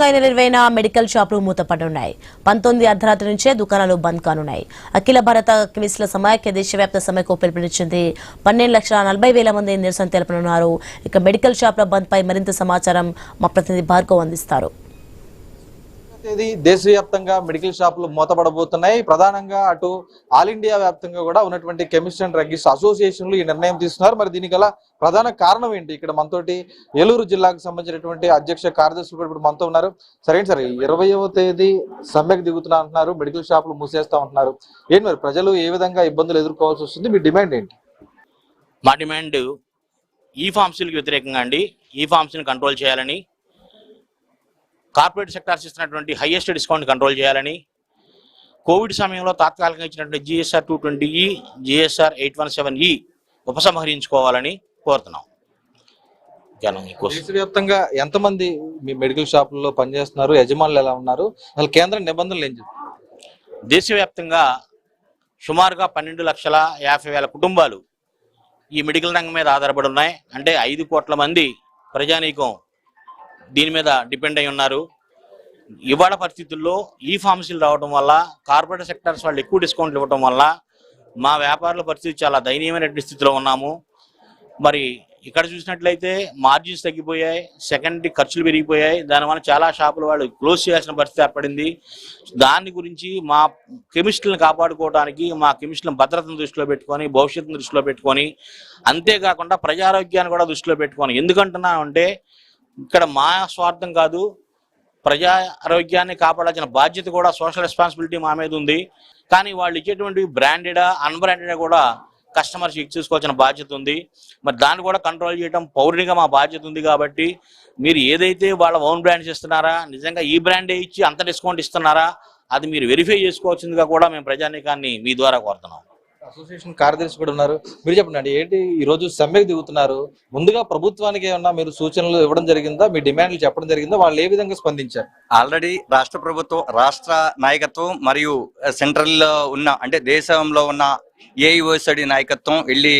20 medical షాపులు మూతపడనున్నాయి. 19 అర్ధరాత్రి నుంచే దుకాణాలు బంద్ కానున్నాయి. అఖిల భారత కెమిస్టుల సమాఖ్య దేశవ్యాప్త సమ్మెకు పిలుపునిచ్చింది. 12,40,000 మంది నిరసన తెలుపనున్నారు. ఇక మెడికల్ షాపుల బంద్ పై మరింత సమాచారం మా ప్రతినిధి భార్గవ్ అందిస్తారు. దేశవ్యాప్తంగా మెడికల్ షాపులు మూతపడబోతున్నాయి. ప్రధానంగా అటు ఆల్ ఇండియా వ్యాప్తంగా కూడా ఉన్నటువంటి కెమిస్ట్ అండ్ డ్రగ్గిస్ట్ అసోసియేషన్లు ఈ నిర్ణయం తీసుకున్నారు. మరి దీనికి గల ప్రధాన కారణం ఏంటి? ఇక్కడ మనతోటి ఏలూరు జిల్లాకు సంబంధించినటువంటి అధ్యక్ష కార్యదర్శులు కూడా ఇప్పుడు మనతో ఉన్నారు. సరే సార్, 20వ తేదీ సమ్మెకు దిగుతున్నా అంటున్నారు, మెడికల్ షాపులు మూసేస్తా ఉంటున్నారు. ఏంటి మరి ప్రజలు ఏ విధంగా ఇబ్బందులు ఎదుర్కోవాల్సి వస్తుంది? మీ డిమాండ్ ఏంటి? మా డిమాండ్ ఈ ఫార్మసీలకు వ్యతిరేకంగా అండి. ఈ ఫార్మసీని కంట్రోల్ చేయాలని, కార్పొరేట్ సెక్టార్స్ ఇస్తున్నటువంటి హైయెస్ట్ డిస్కౌంట్ కంట్రోల్ చేయాలని, కోవిడ్ సమయంలో తాత్కాలికంగా ఇచ్చినటువంటి GSR 220E, GSR 817E ఉపసంహరించుకోవాలని కోరుతున్నాం. దేశవ్యాప్తంగా ఎంతమంది మీ మెడికల్ షాపుల్లో పనిచేస్తున్నారు? యజమానులు ఎలా ఉన్నారు? అసలు కేంద్ర నిబంధనలు ఏం చెప్తారు? దేశవ్యాప్తంగా సుమారుగా 12,50,000 కుటుంబాలు ఈ మెడికల్ రంగం మీద ఆధారపడి ఉన్నాయి. అంటే 5 కోట్ల మంది ప్రజానీకం దీని మీద డిపెండ్ అయి ఉన్నారు. ఇవాళ పరిస్థితుల్లో ఈ ఫార్మసీలు రావడం వల్ల, కార్పొరేట్ సెక్టార్స్ వాళ్ళు ఎక్కువ డిస్కౌంట్లు ఇవ్వడం వల్ల మా వ్యాపారుల పరిస్థితి చాలా దయనీయమైన స్థితిలో ఉన్నాము. మరి ఇక్కడ చూసినట్లయితే మార్జిన్స్ తగ్గిపోయాయి, సెకండరీ ఖర్చులు పెరిగిపోయాయి. దానివల్ల చాలా షాపులు వాళ్ళు క్లోజ్ చేయాల్సిన పరిస్థితి ఏర్పడింది. దాని గురించి మా కెమిస్టులను కాపాడుకోవడానికి, మా కెమిస్టులను భద్రతను దృష్టిలో పెట్టుకొని, భవిష్యత్తును దృష్టిలో పెట్టుకొని, అంతేకాకుండా ప్రజారోగ్యాన్ని కూడా దృష్టిలో పెట్టుకొని, ఎందుకంటున్నా అంటే ఇక్కడ మా స్వార్థం కాదు, ప్రజా ఆరోగ్యాన్ని కాపాడాల్సిన బాధ్యత కూడా, సోషల్ రెస్పాన్సిబిలిటీ మా మీద ఉంది. కానీ వాళ్ళు ఇచ్చేటువంటి బ్రాండెడా అన్బ్రాండెడా కూడా కస్టమర్స్ చెక్ చేసుకోవాల్సిన బాధ్యత ఉంది. మరి దాన్ని కూడా కంట్రోల్ చేయడం పౌరునిగా మా బాధ్యత ఉంది. కాబట్టి మీరు ఏదైతే వాళ్ళ ఓన్ బ్రాండ్స్ ఇస్తున్నారా, నిజంగా ఈ బ్రాండే ఇచ్చి అంత డిస్కౌంట్ ఇస్తున్నారా, అది మీరు వెరిఫై చేసుకోవాల్సిందిగా కూడా మేము ప్రజానీకాన్ని మీ ద్వారా కోరుతున్నాం. అసోసియేషన్ కార్యదర్శి కూడా ఉన్నారు, మీరు చెప్పండి. ఏంటి ఈ రోజు సమ్మెకు దిగుతున్నారు? ముందుగా ప్రభుత్వానికి ఏమన్నా మీరు సూచనలు ఇవ్వడం జరిగిందా? మీ డిమాండ్లు చెప్పడం జరిగిందా? వాళ్ళు ఏ విధంగా స్పందించారు? ఆల్రెడీ రాష్ట్ర ప్రభుత్వం, రాష్ట్ర నాయకత్వం మరియు సెంట్రల్ లో ఉన్న, అంటే దేశంలో ఉన్న AIOSD నాయకత్వం వెళ్ళి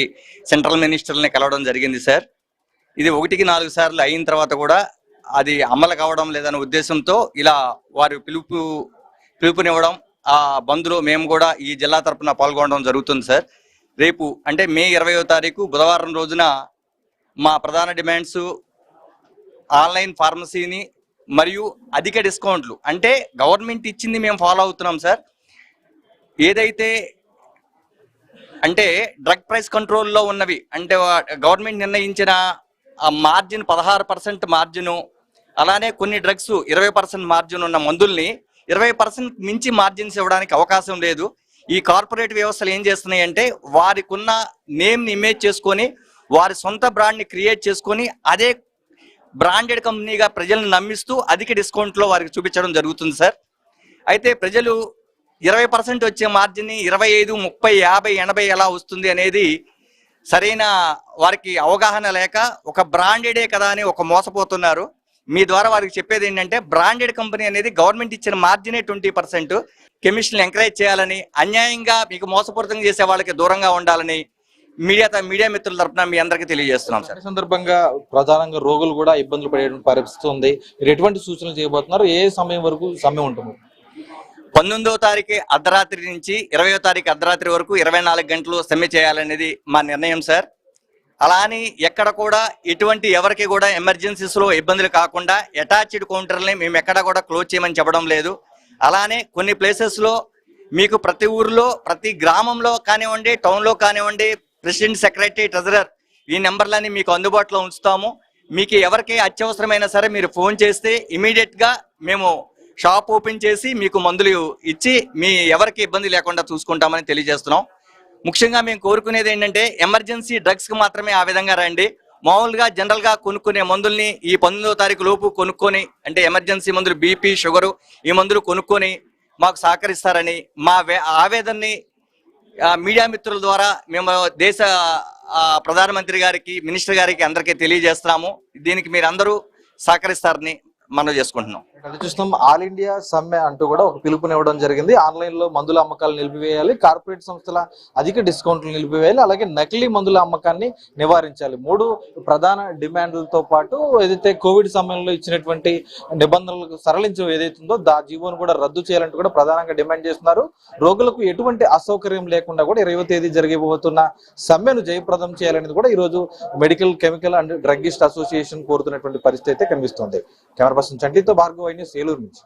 సెంట్రల్ మినిస్టర్ని కలవడం జరిగింది సార్. ఇది 1కి 4 సార్లు అయిన తర్వాత కూడా అది అమలు కావడం లేదనే ఉద్దేశంతో ఇలా వారు పిలుపునివ్వడం, ఆ బంద్లో మేము కూడా ఈ జిల్లా తరఫున పాల్గొనడం జరుగుతుంది సార్. రేపు అంటే మే 20వ తారీఖు బుధవారం రోజున మా ప్రధాన డిమాండ్స్ ఆన్లైన్ ఫార్మసీని మరియు అధిక డిస్కౌంట్లు, అంటే గవర్నమెంట్ ఇచ్చింది మేము ఫాలో అవుతున్నాం సార్. ఏదైతే అంటే డ్రగ్ ప్రైస్ కంట్రోల్లో ఉన్నవి, అంటే గవర్నమెంట్ నిర్ణయించిన మార్జిన్ 16% మార్జిను, అలానే కొన్ని డ్రగ్స్ 20% మార్జిన్ ఉన్న మందుల్ని 20% మించి మార్జిన్స్ ఇవ్వడానికి అవకాశం లేదు. ఈ కార్పొరేట్ వ్యవస్థలు ఏం చేస్తున్నాయి అంటే వారికి ఉన్న నేమ్ని ఇమేజ్ చేసుకొని, వారి సొంత బ్రాండ్ని క్రియేట్ చేసుకొని, అదే బ్రాండెడ్ కంపెనీగా ప్రజలను నమ్మిస్తూ అధిక డిస్కౌంట్లో వారికి చూపించడం జరుగుతుంది సార్. అయితే ప్రజలు 20% వచ్చే మార్జిన్ని 25, 30, 50, 80 ఎలా వస్తుంది అనేది సరైన వారికి అవగాహన లేక ఒక బ్రాండెడే కదా అని ఒక మోసపోతున్నారు. మీ ద్వారా వారికి చెప్పేది ఏంటంటే బ్రాండెడ్ కంపెనీ అనేది గవర్నమెంట్ ఇచ్చిన మార్జినే 20%. కెమిస్ట్ని ఎంకరేజ్ చేయాలని, అన్యాయంగా మీకు మోసపూరితంగా చేసే వాళ్ళకి దూరంగా ఉండాలని మీడియా మిత్రుల తరఫున మీ అందరికీ తెలియజేస్తున్నాం సార్. ఈ సందర్భంగా ప్రధానంగా రోగులు కూడా ఇబ్బందులు పడే పరిస్థితి ఉంది. మీరు ఎటువంటి సూచనలు చేయబోతున్నారు? ఏ సమయం వరకు సమ్మె ఉంటుంది? 19వ తారీఖు అర్ధరాత్రి నుంచి 20వ తారీఖు అర్ధరాత్రి వరకు 24 గంటలు సమ్మె చేయాలనేది మా నిర్ణయం సార్. అలా అని ఎక్కడ కూడా ఎటువంటి ఎవరికి కూడా ఎమర్జెన్సీస్లో ఇబ్బందులు కాకుండా అటాచ్డ్ కౌంటర్ని మేము ఎక్కడ కూడా క్లోజ్ చేయమని చెప్పడం లేదు. అలానే కొన్ని ప్లేసెస్లో మీకు ప్రతి ఊరిలో, ప్రతి గ్రామంలో కానివ్వండి, టౌన్లో కానివ్వండి, ప్రెసిడెంట్, సెక్రటరీ, ట్రెజరర్ ఈ నెంబర్లని మీకు అందుబాటులో ఉంచుతాము. మీకు ఎవరికి అత్యవసరమైనా సరే మీరు ఫోన్ చేస్తే ఇమీడియట్గా మేము షాప్ ఓపెన్ చేసి మీకు మందులు ఇచ్చి మీ ఎవరికి ఇబ్బంది లేకుండా చూసుకుంటామని తెలియజేస్తున్నాం. ముఖ్యంగా మేము కోరుకునేది ఏంటంటే ఎమర్జెన్సీ డ్రగ్స్కి మాత్రమే ఆ విధంగా రండి. మామూలుగా జనరల్గా కొనుక్కునే మందుల్ని ఈ 19వ తారీఖు లోపు కొనుక్కొని, అంటే ఎమర్జెన్సీ మందులు BP, షుగరు ఈ మందులు కొనుక్కొని మాకు సహకరిస్తారని మా ఆవేదనని మీడియా మిత్రుల ద్వారా మేము దేశ ప్రధానమంత్రి గారికి, మినిస్టర్ గారికి అందరికీ తెలియజేస్తున్నాము. దీనికి మీరు అందరూ సహకరిస్తారని మనం చేసుకుంటున్నాం. అది చూస్తున్నాం. ఆల్ ఇండియా సమ్మె అంటూ కూడా ఒక పిలుపునివ్వడం జరిగింది. ఆన్లైన్ లో మందుల అమ్మకాలు నిలిపివేయాలి, కార్పొరేట్ సంస్థల అధిక డిస్కౌంట్లు నిలిపివేయాలి, అలాగే నకిలీ మందుల అమ్మకాన్ని నివారించాలి. 3 ప్రధాన డిమాండ్లతో పాటు ఏదైతే కోవిడ్ సమయంలో ఇచ్చినటువంటి నిబంధనలకు సరళించడం ఏదైతుందో జీవోను కూడా రద్దు చేయాలంటూ కూడా ప్రధానంగా డిమాండ్ చేస్తున్నారు. రోగులకు ఎటువంటి అసౌకర్యం లేకుండా కూడా 20వ తేదీ జరిగిపోతున్న సమ్మెను జయప్రదం చేయాలనేది కూడా ఈ రోజు medical, chemical and druggist association కోరుతున్నటువంటి పరిస్థితి అయితే కనిపిస్తుంది. కెమెరా పర్సన్ చంటితో భార్గవ్, న్యూస్, ఏలూరు నుంచి.